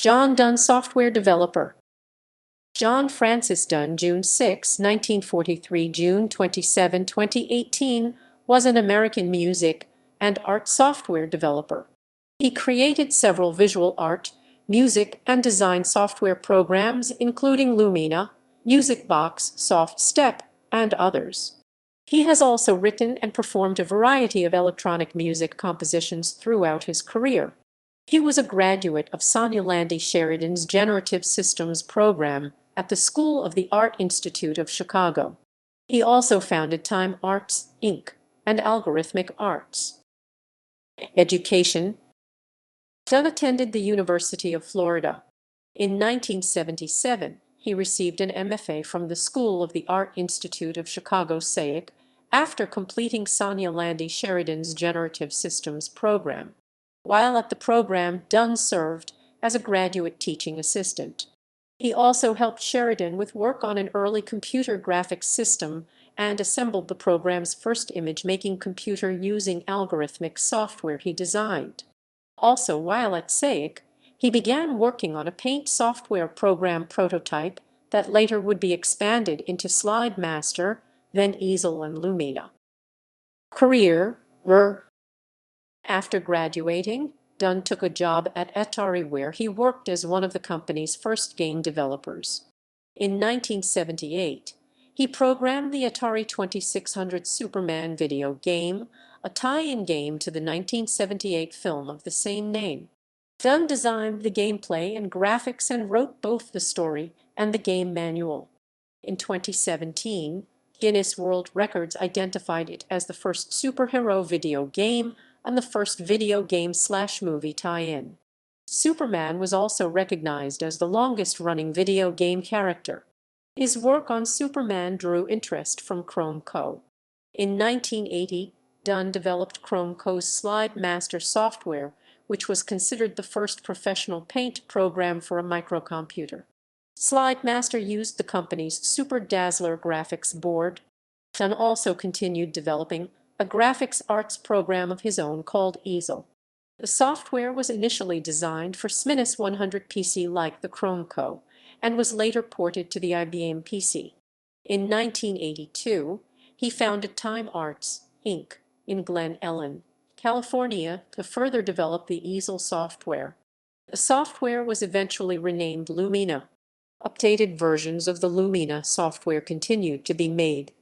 John Dunn, software developer. John Francis Dunn, June 6, 1943 – June 27, 2018, was an American music and art software developer. He created several visual art, music, and design software programs including Lumena, MusicBox, SoftStep, and others. He has also written and performed a variety of electronic music compositions throughout his career. He was a graduate of Sonia Landy Sheridan's Generative Systems program at the School of the Art Institute of Chicago. He also founded Time Arts, Inc. and Algorithmic Arts. Education. Dunn attended the University of Florida. In 1977, he received an MFA from the School of the Art Institute of Chicago SAIC after completing Sonia Landy Sheridan's Generative Systems program. While at the program, Dunn served as a graduate teaching assistant. He also helped Sheridan with work on an early computer graphics system and assembled the program's first image-making computer using algorithmic software he designed. Also, while at SAIC, he began working on a paint software program prototype that later would be expanded into SlideMaster, then Easel and Lumena. Career. After graduating, Dunn took a job at Atari where he worked as one of the company's first game developers. In 1978, he programmed the Atari 2600 Superman video game, a tie-in game to the 1978 film of the same name. Dunn designed the gameplay and graphics and wrote both the story and the game manual. In 2017, Guinness World Records identified it as the first superhero video game and the first video game/movie tie-in. Superman was also recognized as the longest-running video game character. His work on Superman drew interest from Chrome Co. In 1980, Dunn developed Chrome Co.'s SlideMaster software, which was considered the first professional paint program for a microcomputer. SlideMaster used the company's Super Dazzler graphics board. Dunn also continued developing a graphics arts program of his own called Easel. The software was initially designed for SMINUS 100 PC like the Chrome Co. and was later ported to the IBM PC. In 1982, he founded Time Arts, Inc. in Glen Ellen, California, to further develop the Easel software. The software was eventually renamed Lumena. Updated versions of the Lumena software continued to be made.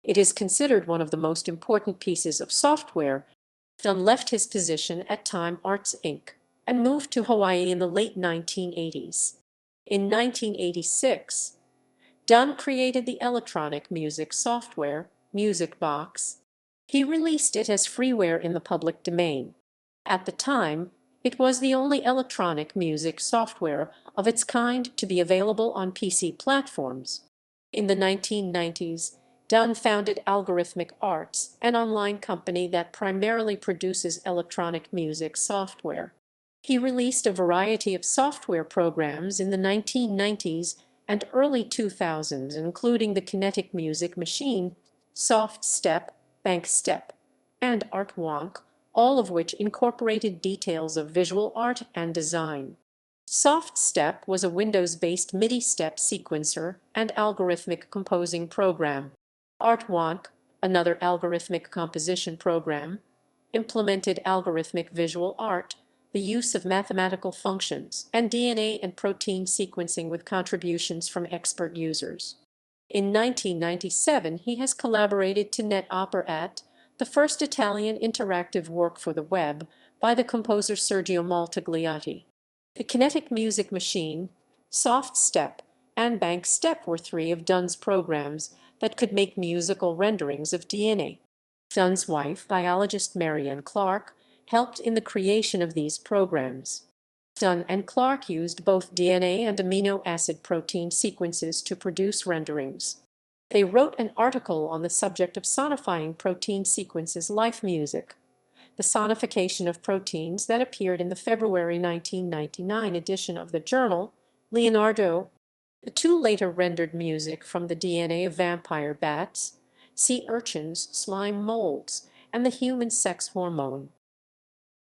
It is considered one of the most important pieces of software. Dunn left his position at Time Arts, Inc. and moved to Hawaii in the late 1980s. In 1986, Dunn created the electronic music software, MusicBox. He released it as freeware in the public domain. At the time, it was the only electronic music software of its kind to be available on PC platforms. In the 1990s, Dunn founded Algorithmic Arts, an online company that primarily produces electronic music software. He released a variety of software programs in the 1990s and early 2000s, including the Kinetic Music Machine, SoftStep, BankStep, and ArtWonk, all of which incorporated details of visual art and design. SoftStep was a Windows-based MIDI step sequencer and algorithmic composing program. ArtWonk, another algorithmic composition program, implemented algorithmic visual art, the use of mathematical functions, and DNA and protein sequencing with contributions from expert users. In 1997, he has collaborated to NetOperat, the first Italian interactive work for the web by the composer Sergio Maltagliati. The Kinetic Music Machine, SoftStep, and BankStep were three of Dunn's programs that could make musical renderings of DNA. Dunn's wife, biologist Marianne Clark, helped in the creation of these programs. Dunn and Clark used both DNA and amino acid protein sequences to produce renderings. They wrote an article on the subject of sonifying protein sequences like music, the sonification of proteins, that appeared in the February 1999 edition of the journal Leonardo. The two later rendered music from the DNA of vampire bats, sea urchins, slime molds, and the human sex hormone.